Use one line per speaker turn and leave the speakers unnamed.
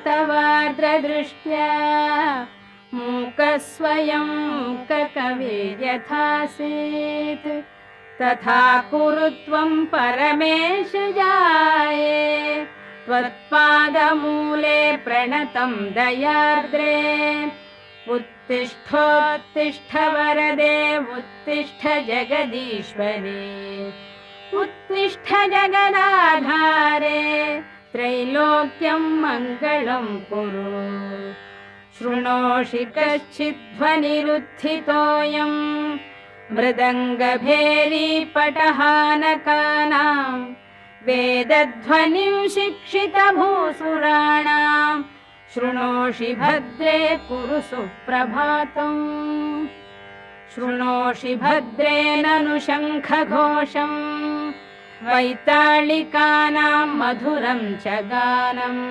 तवार्द्रदृष्ट्या मूकस्वयं ककविर्यथासीत् तथा कुरु त्वं परमेश जाये त्वत्पादमूले प्रणतं दयार्द्रे उत्तिष्ठोत्तिष्ठ वरदे उत्तिष्ठ जगदीश्वरे उत्तिष्ठ जगदाधारे त्रैलोक्यं मङ्गलं कुरु शृणोषि कश्चिद्ध्वनिरुत्थितोऽयं मृदङ्गभेरीपटहानकानां वेदध्वनिं शिक्षितभूसुराणां शृणोषि भद्रे कुरु सुप्रभातम् शृणोषि भद्रे ननु शङ्खघोषम् वैताళिकानां मधुरं च गानम्